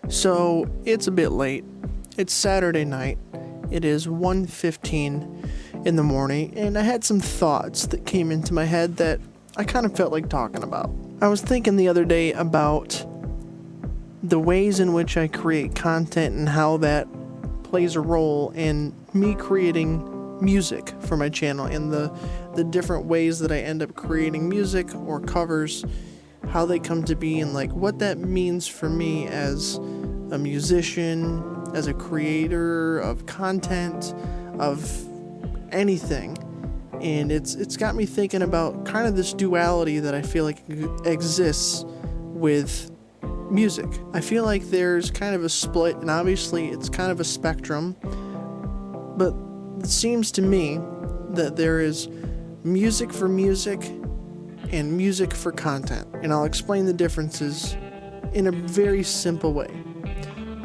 So it's a bit late. It's Saturday night. It is 1:15 in the morning, and I had some thoughts that came into my head that I kind of felt like talking about. I was thinking the other day about the ways in which I create content and how that plays a role in me creating music for my channel, and the different ways that I end up creating music or covers, how they come to be, and like what that means for me as a musician, as a creator of content, of anything. And it's got me thinking about kind of this duality that I feel like exists with music. I feel like there's kind of a split, and obviously it's kind of a spectrum, but it seems to me that there is music for music and music for content. And I'll explain the differences in a very simple way.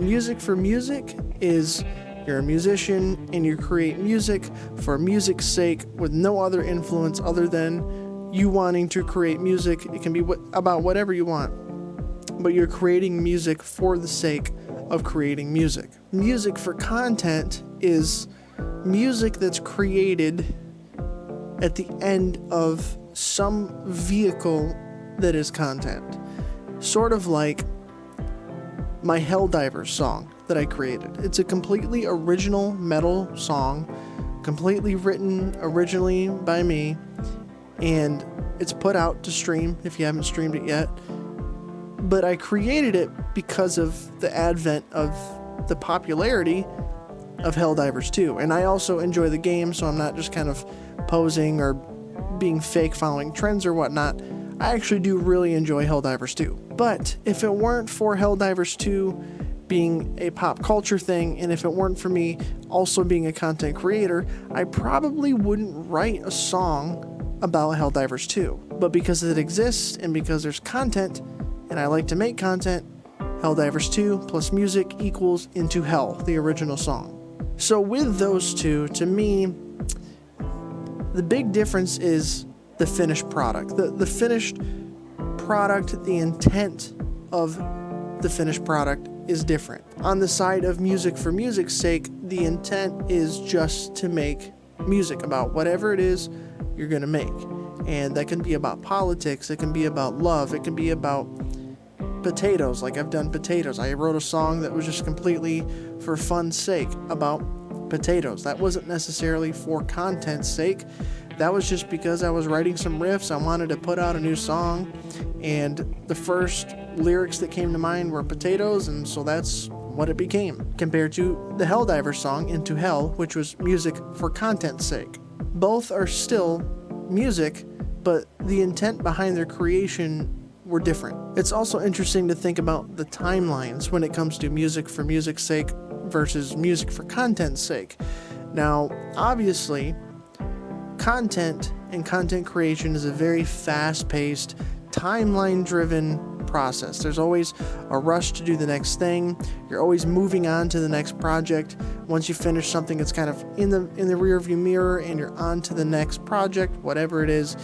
Music for music is you're a musician and you create music for music's sake with no other influence other than you wanting to create music. It can be about whatever you want, but you're creating music for the sake of creating music. Music for content is music that's created at the end of some vehicle that is content. Sort of like my Helldivers song that I created. It's a completely original metal song, completely written originally by me, and it's put out to stream if you haven't streamed it yet. But I created it because of the advent of the popularity of Helldivers 2. And I also enjoy the game, so I'm not just kind of posing or being fake following trends or whatnot. I actually do really enjoy Helldivers 2. But if it weren't for Helldivers 2 being a pop culture thing, and if it weren't for me also being a content creator, I probably wouldn't write a song about Helldivers 2. But because it exists and because there's content, and I like to make content, Helldivers 2 plus music equals Into Hell, the original song. So with those two, to me, the big difference is the finished product. The finished product, the intent of the finished product is different. On the side of music for music's sake, the intent is just to make music about whatever it is you're going to make. And that can be about politics, it can be about love, it can be about potatoes, like I've done potatoes. I wrote a song that was just completely for fun's sake about potatoes. That wasn't necessarily for content's sake. That was just because I was writing some riffs. I wanted to put out a new song, and the first lyrics that came to mind were potatoes, and so that's what it became, compared to the Helldivers song, Into Hell, which was music for content's sake. Both are still music, but the intent behind their creation were different. It's also interesting to think about the timelines when it comes to music for music's sake versus music for content's sake. Now, obviously, content and content creation is a very fast-paced, timeline-driven process. There's always a rush to do the next thing. You're always moving on to the next project. Once you finish something, it's kind of in the rear-view mirror, and you're on to the next project, whatever it is.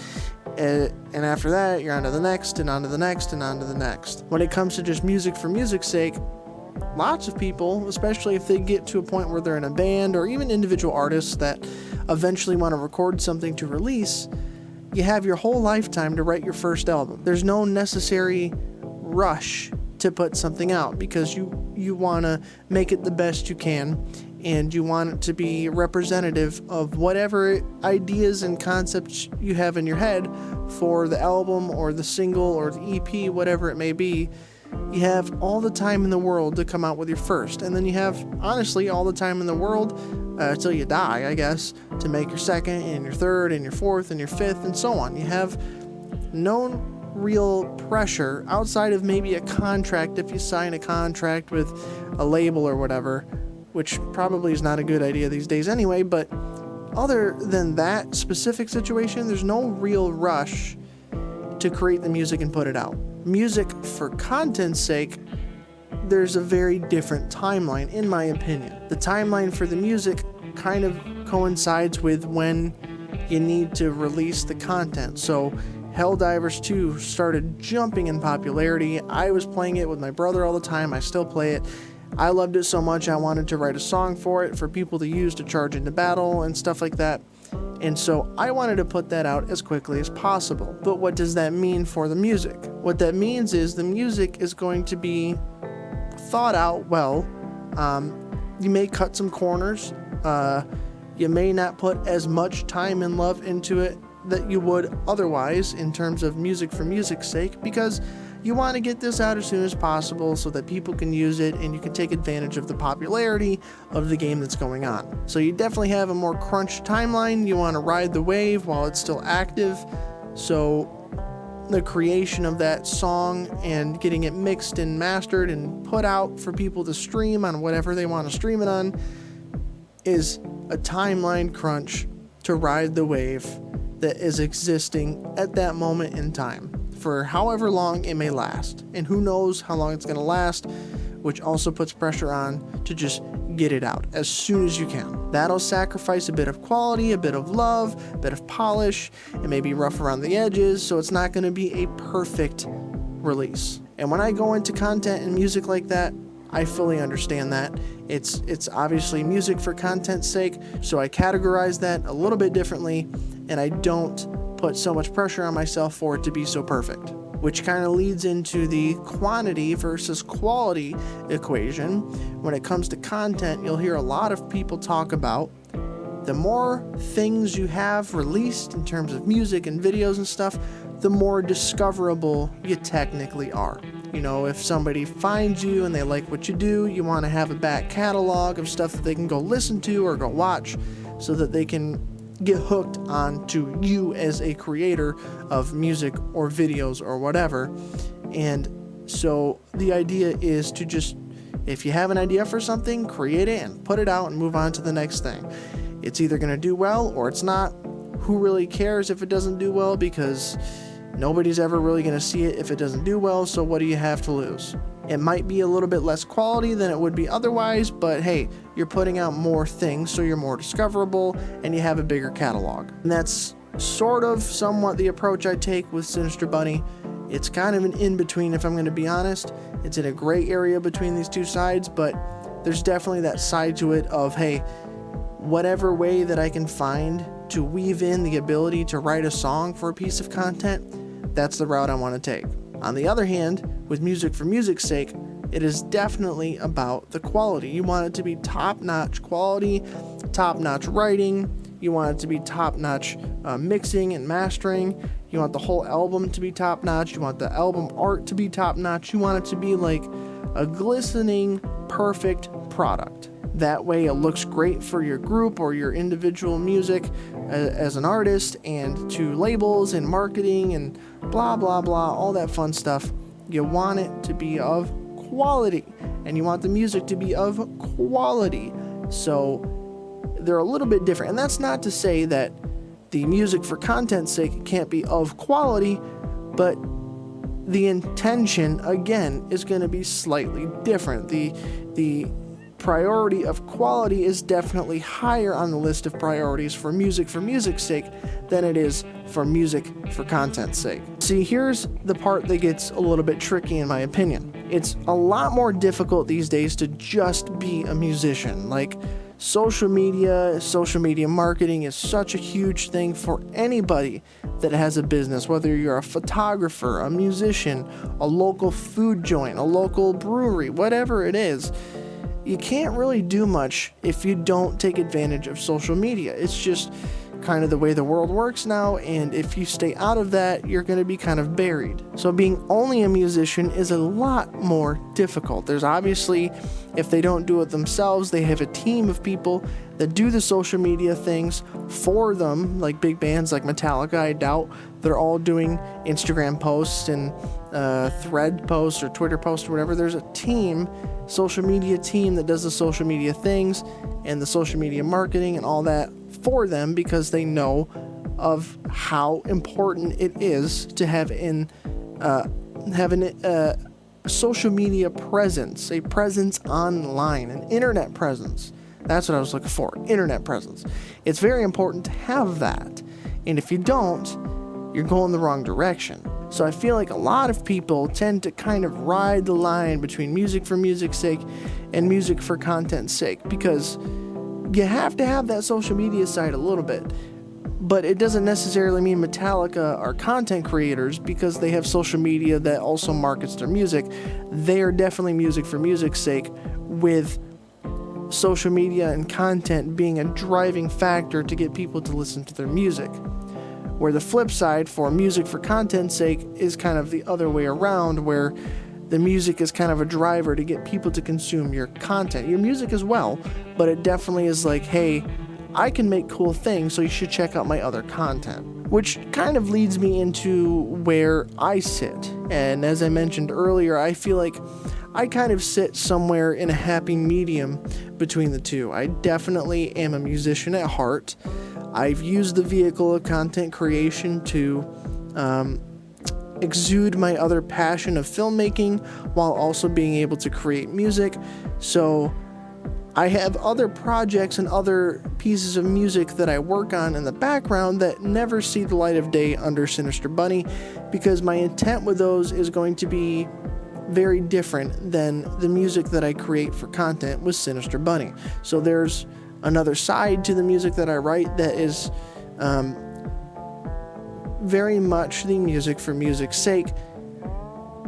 And after that, you're on to the next, and on to the next, and on to the next. When it comes to just music for music's sake, lots of people, especially if they get to a point where they're in a band, or even individual artists that eventually want to record something to release, you have your whole lifetime to write your first album. There's no necessary rush to put something out, because you want to make it the best you can, and you want it to be representative of whatever ideas and concepts you have in your head for the album or the single or the EP, whatever it may be. You have all the time in the world to come out with your first, and then you have, honestly, all the time in the world till you die, I guess, to make your second and your third and your fourth and your fifth and so on. You have no real pressure outside of maybe a contract, if you sign a contract with a label or whatever, which probably is not a good idea these days anyway. But other than that specific situation, there's no real rush to create the music and put it out. Music for content's sake, there's a very different timeline, in my opinion. The timeline for the music kind of coincides with when you need to release the content. So Helldivers 2 started jumping in popularity. I was playing it with my brother all the time. I still play it. I loved it so much I wanted to write a song for it for people to use to charge into battle and stuff like that. And so I wanted to put that out as quickly as possible. But what does that mean for the music? What that means is the music is going to be thought out well. You may cut some corners. You may not put as much time and love into it that you would otherwise in terms of music for music's sake, because you want to get this out as soon as possible so that people can use it and you can take advantage of the popularity of the game that's going on. So you definitely have a more crunched timeline. You want to ride the wave while it's still active. So the creation of that song and getting it mixed and mastered and put out for people to stream on whatever they want to stream it on is a timeline crunch to ride the wave that is existing at that moment in time for however long it may last. And who knows how long it's going to last, which also puts pressure on to just get it out as soon as you can. That'll sacrifice a bit of quality, a bit of love, a bit of polish. It may be rough around the edges, so it's not going to be a perfect release. And when I go into content and music like that, I fully understand that. It's obviously music for content's sake, so I categorize that a little bit differently, and I don't put so much pressure on myself for it to be so perfect. Which kind of leads into the quantity versus quality equation. When it comes to content, you'll hear a lot of people talk about the more things you have released in terms of music and videos and stuff, the more discoverable you technically are. You know, if somebody finds you and they like what you do, you want to have a back catalog of stuff that they can go listen to or go watch so that they can get hooked onto you as a creator of music or videos or whatever. And so the idea is to just, if you have an idea for something, create it and put it out and move on to the next thing. It's either going to do well or it's not. Who really cares if it doesn't do well, because nobody's ever really going to see it if it doesn't do well, so what do you have to lose? It might be a little bit less quality than it would be otherwise, but hey, you're putting out more things, so you're more discoverable, and you have a bigger catalog. And that's sort of somewhat the approach I take with Sinister Bunny. It's kind of an in-between, if I'm going to be honest. It's in a gray area between these two sides, but there's definitely that side to it of, hey, whatever way that I can find to weave in the ability to write a song for a piece of content, that's the route I want to take. On the other hand, with music for music's sake, it is definitely about the quality. You want it to be top-notch quality, top-notch writing. You want it to be top-notch mixing and mastering. You want the whole album to be top-notch. You want the album art to be top-notch. You want it to be like a glistening, perfect product. That way it looks great for your group or your individual music as an artist, and to labels and marketing and blah, blah, blah, all that fun stuff. You want it to be of quality, and you want the music to be of quality. So they're a little bit different. And that's not to say that the music for content's sake can't be of quality, but the intention, again, is going to be slightly different. The priority of quality is definitely higher on the list of priorities for music's sake than it is for music for content's sake. See, here's the part that gets a little bit tricky in my opinion. It's a lot more difficult these days to just be a musician. Like, social media marketing is such a huge thing for anybody that has a business, whether you're a photographer, a musician, a local food joint, a local brewery, whatever it is. You can't really do much if you don't take advantage of social media. It's just kind of the way the world works now, and if you stay out of that, you're going to be kind of buried. So being only a musician is a lot more difficult. There's obviously, if they don't do it themselves, they have a team of people that do the social media things for them, like big bands like Metallica. I doubt they're all doing Instagram posts and thread posts or Twitter posts or whatever. There's a team, social media team, that does the social media things and the social media marketing and all that for them, because they know of how important it is to have a social media presence, a presence online, an internet presence. That's what I was looking for, internet presence. It's very important to have that. And if you don't, you're going the wrong direction. So I feel like a lot of people tend to kind of ride the line between music for music's sake and music for content's sake, because you have to have that social media side a little bit. But it doesn't necessarily mean Metallica are content creators because they have social media that also markets their music. They are definitely music for music's sake, with social media and content being a driving factor to get people to listen to their music. Where the flip side for music for content's sake is kind of the other way around, where the music is kind of a driver to get people to consume your content, your music as well, but it definitely is like, hey, I can make cool things, so you should check out my other content. Which kind of leads me into where I sit. And as I mentioned earlier, I feel like I kind of sit somewhere in a happy medium between the two. I definitely am a musician at heart. I've used the vehicle of content creation to exude my other passion of filmmaking while also being able to create music. So I have other projects and other pieces of music that I work on in the background that never see the light of day under Sinister Bunny, because my intent with those is going to be very different than the music that I create for content with Sinister Bunny. So there's another side to the music that I write that is very much the music for music's sake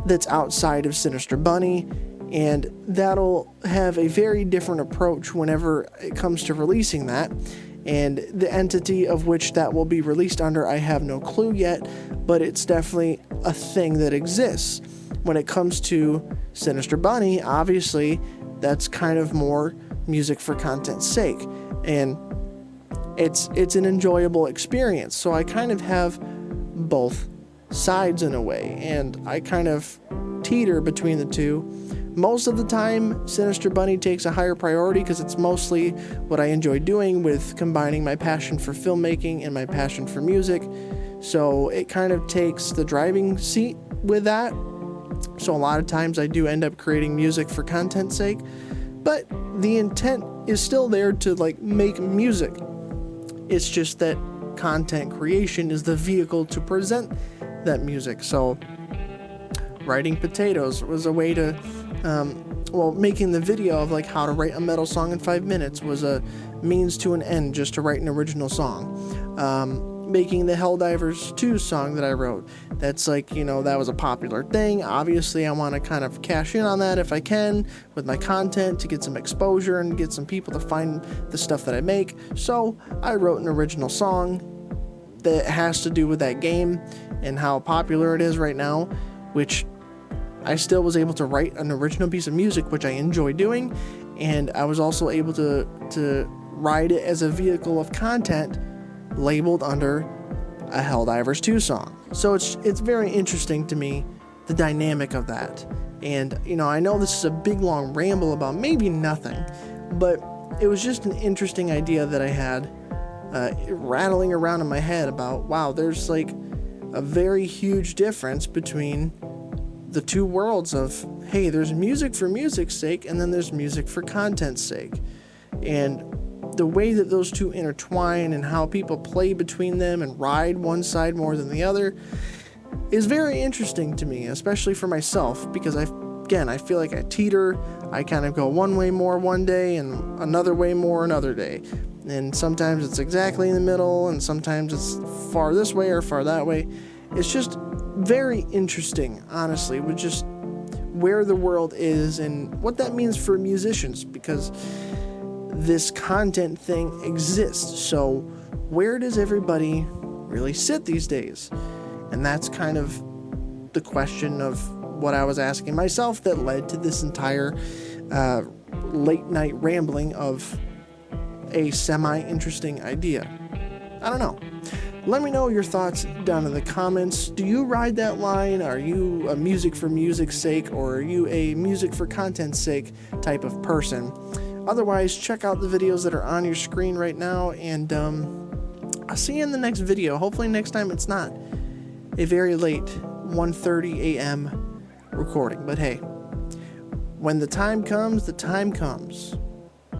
that's outside of Sinister Bunny. And that'll have a very different approach whenever it comes to releasing that. And the entity of which that will be released under, I have no clue yet, but it's definitely a thing that exists. When it comes to Sinister Bunny, obviously, that's kind of more music for content's sake. And it's an enjoyable experience. So I kind of have both sides in a way, and I kind of teeter between the two. Most of the time, Sinister Bunny takes a higher priority because it's mostly what I enjoy doing, with combining my passion for filmmaking and my passion for music. So it kind of takes the driving seat with that. So a lot of times I do end up creating music for content's sake, but the intent is still there to make music. It's just that content creation is the vehicle to present that music. So writing Potatoes was a way to making the video of how to write a metal song in 5 minutes was a means to an end just to write an original song. Making the Helldivers 2 song that I wrote, that's that was a popular thing. Obviously, I want to kind of cash in on that if I can with my content to get some exposure and get some people to find the stuff that I make. So I wrote an original song that has to do with that game and how popular it is right now, which I still was able to write an original piece of music, which I enjoy doing, and I was also able to ride it as a vehicle of content labeled under a Helldivers 2 song. So it's very interesting to me, the dynamic of that. And, I know this is a big, long ramble about maybe nothing, but it was just an interesting idea that I had rattling around in my head about, wow, there's a very huge difference between the two worlds of, hey, there's music for music's sake, and then there's music for content's sake. And the way that those two intertwine and how people play between them and ride one side more than the other is very interesting to me, especially for myself, because I feel like I teeter. I kind of go one way more one day and another way more another day. And sometimes it's exactly in the middle, and sometimes it's far this way or far that way. It's just very interesting, honestly, with just where the world is and what that means for musicians, because this content thing exists. So where does everybody really sit these days? And that's kind of the question of what I was asking myself that led to this entire late night rambling of a semi-interesting idea. I don't know. Let me know your thoughts down in the comments. Do you ride that line? Are you a music for music's sake, or are you a music for content's sake type of person? Otherwise, check out the videos that are on your screen right now, and I'll see you in the next video. Hopefully next time it's not a very late 1:30 a.m. recording. But hey, when the time comes, the time comes.